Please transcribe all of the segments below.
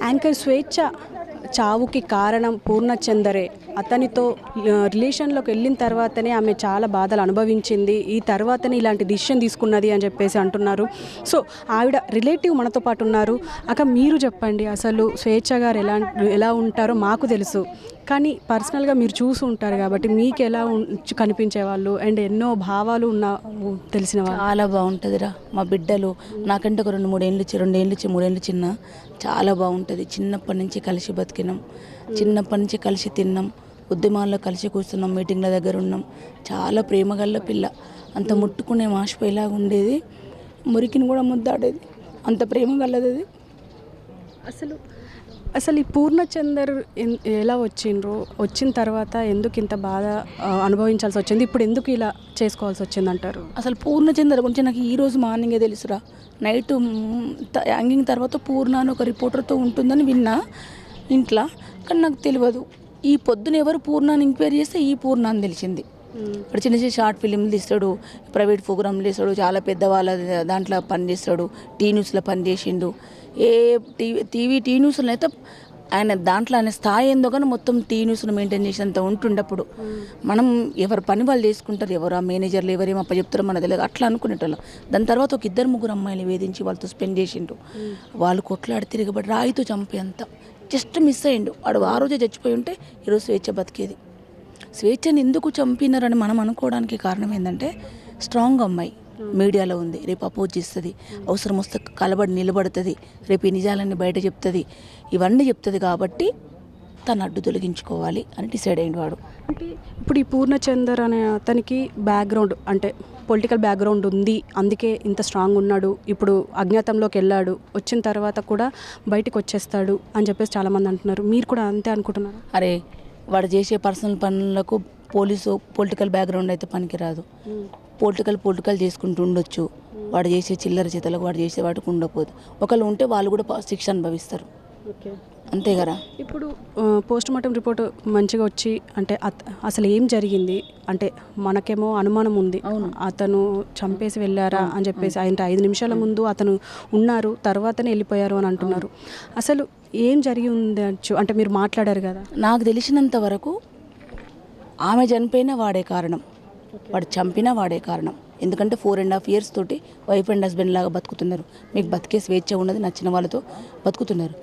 Anchor స్వేచ్ఛ చావుకి కారణం పూర్ణచందరే. అతనితో రిలేషన్లోకి వెళ్ళిన తర్వాతనే ఆమె చాలా బాధలు అనుభవించింది, ఈ తర్వాతనే ఇలాంటి డిసిషన్ తీసుకున్నది అని చెప్పేసి అంటున్నారు. సో ఆవిడ రిలేటివ్ మనతో పాటు ఉన్నారు. అక్క మీరు చెప్పండి, అసలు స్వేచ్ఛ గారు ఎలా ఉంటారో మాకు తెలుసు, కానీ పర్సనల్గా మీరు చూసి ఉంటారు కాబట్టి మీకు ఎలా కనిపించే వాళ్ళు అండ్ ఎన్నో భావాలు ఉన్న తెలిసిన వాళ్ళు. చాలా బాగుంటుందిరా. మా బిడ్డలు నాకంటే ఒక 2-3 ఏళ్ళు చిన్న, చాలా బాగుంటుంది. చిన్నప్పటి నుంచి కలిసి బతికినాం, చిన్నప్పటి నుంచి కలిసి తిన్నాం, ఉద్యమాల్లో కలిసి కూర్చున్నాం, మీటింగ్ల దగ్గర ఉన్నాం. చాలా ప్రేమగల్ల పిల్ల. అంత ముట్టుకునే మాసిపోయేలాగా ఉండేది, మురికిని కూడా ముద్దాడేది, అంత ప్రేమగల్లది అది. అసలు ఈ పూర్ణచందర్ ఎలా వచ్చిన తర్వాత ఎందుకు ఇంత బాధ అనుభవించాల్సి వచ్చింది, ఇప్పుడు ఎందుకు ఇలా చేసుకోవాల్సి వచ్చింది అంటారు? అసలు పూర్ణచందర్ గురించి నాకు ఈరోజు మార్నింగే తెలుసురా. నైట్ హ్యాంగింగ్ తర్వాత పూర్ణ అని ఒక రిపోర్టర్తో ఉంటుందని విన్నా ఇంట్లో, కానీ నాకు తెలియదు. ఈ పొద్దున ఎవరు పూర్ణాన్ని ఎంక్వైరీ చేస్తే ఈ పూర్ణ అని తెలిసింది. ఇప్పుడు చిన్న చిన్న షార్ట్ ఫిలింలు తీస్తాడు, ప్రైవేట్ ప్రోగ్రాంలు తీస్తాడు, చాలా పెద్దవాళ్ళ దాంట్లో పనిచేస్తాడు, టీ న్యూస్లో పనిచేసిండు. ఏ టీ న్యూస్లో అయితే ఆయన దాంట్లో ఆయన స్థాయి ఏందో కానీ మొత్తం టీ న్యూస్ను మెయింటైన్ చేసేంత ఉంటుండప్పుడు మనం ఎవరు పని వాళ్ళు చేసుకుంటారు, ఎవరు ఆ మేనేజర్లు ఎవరేమో చెప్తారో మన తెలియదు, అట్లా అనుకునేటోళ్ళం. దాని తర్వాత ఒక 2-3 అమ్మాయిలు వేధించి వాళ్ళతో స్పెండ్ చేసిండు. వాళ్ళు కొట్లాడి తిరగబడి రాయితో చంపేంత జస్ట్ మిస్ అయ్యిండు. వాడు ఆ రోజే చచ్చిపోయి ఉంటే ఈరోజు స్వేచ్ఛ బతికేది. స్వేచ్ఛని ఎందుకు చంపినారని మనం అనుకోవడానికి కారణం ఏంటంటే, స్ట్రాంగ్ అమ్మాయి, మీడియాలో ఉంది, రేపు అపోజ్ చేస్తుంది, అవసరం వస్తే కలబడి నిలబడుతుంది, రేపు ఈ నిజాలన్నీ బయట చెప్తుంది, ఇవన్నీ చెప్తుంది. కాబట్టి తను అడ్డు తొలగించుకోవాలి అని డిసైడ్ అయ్యిండు వాడు. అంటే ఇప్పుడు ఈ పూర్ణచందర్ అనే అతనికి బ్యాక్గ్రౌండ్ అంటే పొలిటికల్ బ్యాక్గ్రౌండ్ ఉంది, అందుకే ఇంత స్ట్రాంగ్ ఉన్నాడు. ఇప్పుడు అజ్ఞాతంలోకి వెళ్ళాడు, వచ్చిన తర్వాత కూడా బయటకు వచ్చేస్తాడు అని చెప్పేసి చాలామంది అంటున్నారు. మీరు కూడా అంతే అనుకుంటున్నారు? అరే వాడు చేసే పర్సనల్ పనులకు పొలిటికల్ బ్యాక్గ్రౌండ్ అయితే పనికిరాదు. పొలిటికల్ చేసుకుంటూ ఉండొచ్చు. వాడు చేసే చిల్లర చేతలకు వాడు చేసే వాటికి ఉండకపోదు. ఒకళ్ళు ఉంటే వాళ్ళు కూడా శిక్ష అనుభవిస్తారు, అంతే కదా. ఇప్పుడు పోస్ట్ మార్టం రిపోర్ట్ మంచిగా వచ్చి అంటే అసలు ఏం జరిగింది అంటే మనకేమో అనుమానం ఉంది, అతను చంపేసి వెళ్ళారా అని చెప్పేసి. ఆయన 5 నిమిషాల ముందు అతను ఉన్నారు, తర్వాతనే వెళ్ళిపోయారు అని అంటున్నారు. అసలు ఏం జరిగి ఉండొచ్చు అంటే మీరు మాట్లాడారు కదా. నాకు తెలిసినంత వరకు ఆమె చనిపోయినా వాడే కారణం, వాడు చంపినా వాడే కారణం. ఎందుకంటే 4.5 years తోటి వైఫ్ అండ్ హస్బెండ్ లాగా బతుకుతున్నారు. మీకు బతికే స్వేచ్ఛ ఉన్నది, నచ్చిన వాళ్ళతో బతుకుతున్నారు.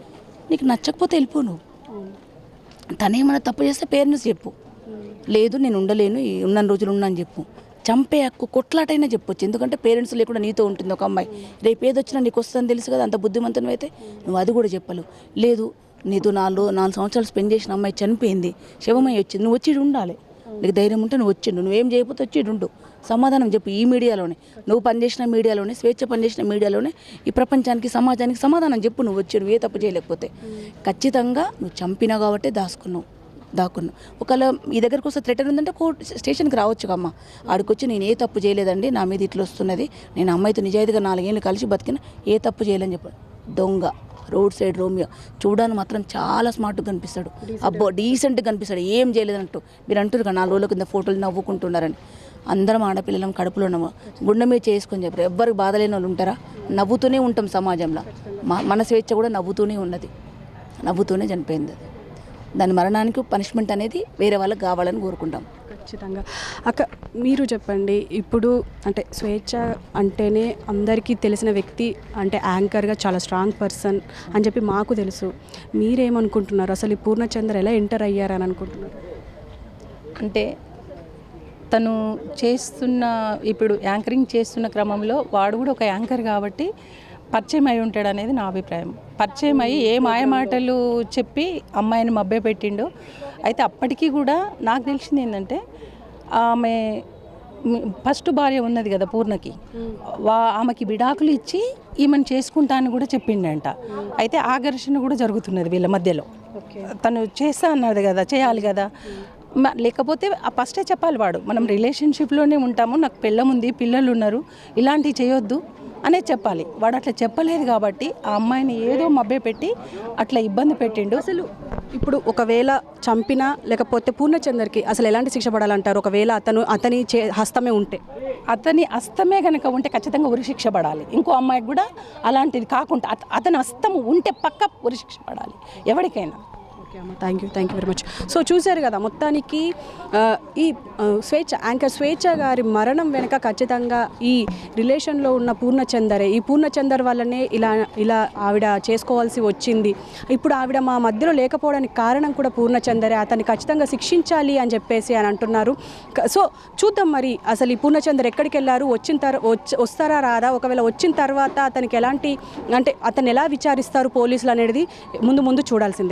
నీకు నచ్చకపోతే వెళ్ళిపో. నువ్వు తనేమైనా తప్పు చేస్తే పేరెంట్స్ చెప్పు, లేదు నేను ఉండలేను, ఉన్న రోజులు ఉన్నా అని చెప్పు. చంపే హక్కు కొట్లాటైనా చెప్పొచ్చు, ఎందుకంటే పేరెంట్స్ లేకుండా నీతో ఉంటుంది ఒక అమ్మాయి. రేపు ఏదొచ్చినా నీకు వస్తుందని తెలుసు కదా, అంత బుద్ధిమంతుని అయితే నువ్వు అది కూడా చెప్పలేవు. లేదు నీతో 4 సంవత్సరాలు స్పెండ్ చేసిన అమ్మాయి చనిపోయింది, శవమై వచ్చింది, నువ్వు వచ్చి ఉండాలి. నీకు ధైర్యం ఉంటే నువ్వు వచ్చిండు, నువ్వేం చేయకపోతే వచ్చి ఉండు, సమాధానం చెప్పు. ఈ మీడియాలోనే నువ్వు పనిచేసిన మీడియాలోనే, స్వేచ్ఛ పనిచేసిన మీడియాలోనే ఈ ప్రపంచానికి సమాజానికి సమాధానం చెప్పు. నువ్వు వచ్చి నువ్వు ఏ తప్పు చేయలేకపోతే. ఖచ్చితంగా నువ్వు చంపినా కాబట్టి దాక్కున్నావు. ఒకవేళ ఈ దగ్గరకు వస్తే థ్రెటన్ ఉందంటే స్టేషన్కి రావచ్చు అమ్మ. ఆడికొచ్చి నేను ఏ తప్పు చేయలేదండి, నా మీద ఇట్లా వస్తున్నది, నేను అమ్మాయితో నిజాయితీగా 4 ఏళ్ళు కలిసి బతికిన, ఏ తప్పు చేయలేని చెప్పాడు. దొంగ, రోడ్ సైడ్ రోమియో. చూడడానికి మాత్రం చాలా స్మార్ట్గా కనిపిస్తాడు, అబ్బో డీసెంట్గా కనిపిస్తాడు, ఏం చేయలేదన్నట్టు. మీరు అంటారు కదా 4 రోజుల కింద ఫోటోలు నవ్వుకుంటున్నారని. అందరం ఆడపిల్లలం, కడుపులో ఉన్నాము, గుండె మీద చేసుకొని చెప్పారు. ఎవ్వరికి బాధ లేని వాళ్ళు ఉంటారా? నవ్వుతూనే ఉంటాం సమాజంలో. మన స్వేచ్ఛ కూడా నవ్వుతూనే ఉన్నది, నవ్వుతూనే చనిపోయింది అది. దాని మరణానికి పనిష్మెంట్ అనేది వేరే వాళ్ళకి కావాలని కోరుకుంటాం. ఖచ్చితంగా. అక్క మీరు చెప్పండి, ఇప్పుడు అంటే స్వేచ్ఛ అంటేనే అందరికీ తెలిసిన వ్యక్తి, అంటే యాంకర్గా చాలా స్ట్రాంగ్ పర్సన్ అని చెప్పి మాకు తెలుసు. మీరేమనుకుంటున్నారు, అసలు ఈ పూర్ణచందర్ ఎలా ఎంటర్ అయ్యారని అనుకుంటున్నారు? అంటే తను ఇప్పుడు యాంకరింగ్ చేస్తున్న క్రమంలో వాడు కూడా ఒక యాంకర్ కాబట్టి పరిచయం అయి ఉంటాడు అనేది నా అభిప్రాయం. పరిచయం అయ్యి ఏ మాయమాటలు చెప్పి అమ్మాయిని మభ్య పెట్టిండో. అయితే అప్పటికీ కూడా నాకు తెలిసింది ఏంటంటే, ఆమె ఫస్ట్ భార్య ఉన్నది కదా పూర్ణకి, ఆమెకి విడాకులు ఇచ్చి ఈమెను చేసుకుంటా అని కూడా చెప్పిండంట. అయితే ఆ ఘర్షణ కూడా జరుగుతున్నది వీళ్ళ మధ్యలో. తను చేస్తా అన్నది కదా, చేయాలి కదా, లేకపోతే ఫస్టే చెప్పాలి వాడు, మనం రిలేషన్షిప్లోనే ఉంటాము, నాకు పెళ్ళం ఉంది, పిల్లలు ఉన్నారు, ఇలాంటివి చేయొద్దు అనే చెప్పాలి. వాడు అట్లా చెప్పలేదు కాబట్టి ఆ అమ్మాయిని ఏదో మభ్య పెట్టి అట్లా ఇబ్బంది పెట్టిండు. అసలు ఇప్పుడు ఒకవేళ చంపినా లేకపోతే పూర్ణచందర్కి అసలు ఎలాంటి శిక్ష పడాలంటారు? ఒకవేళ అతని హస్తమే ఉంటే అతని అస్తమే కనుక ఉంటే ఖచ్చితంగా ఉరిశిక్ష పడాలి. ఇంకో అమ్మాయికి కూడా అలాంటిది కాకుండా అతని అస్తం ఉంటే పక్క ఉరిశిక్ష పడాలి ఎవరికైనా. ఓకే అమ్మ, thank you very much. So చూశారు కదా, మొత్తానికి ఈ యాంకర్ స్వేచ్ఛ గారి మరణం వెనుక ఖచ్చితంగా ఈ రిలేషన్లో ఉన్న పూర్ణచందరే, ఈ పూర్ణచందర్ వల్లనే ఇలా ఆవిడ చేసుకోవాల్సి వచ్చింది. ఇప్పుడు ఆవిడ మా మధ్యలో లేకపోవడానికి కారణం కూడా పూర్ణచందరే, అతన్ని ఖచ్చితంగా శిక్షించాలి అని చెప్పేసి అని అంటున్నారు. సో చూద్దాం మరి అసలు ఈ పూర్ణచందర్ ఎక్కడికి వెళ్ళారు, వస్తారా రాదా, ఒకవేళ వచ్చిన తర్వాత అతనికి ఎలాంటి అంటే అతను ఎలా విచారిస్తారు పోలీసులు అనేది ముందు చూడాల్సిందే.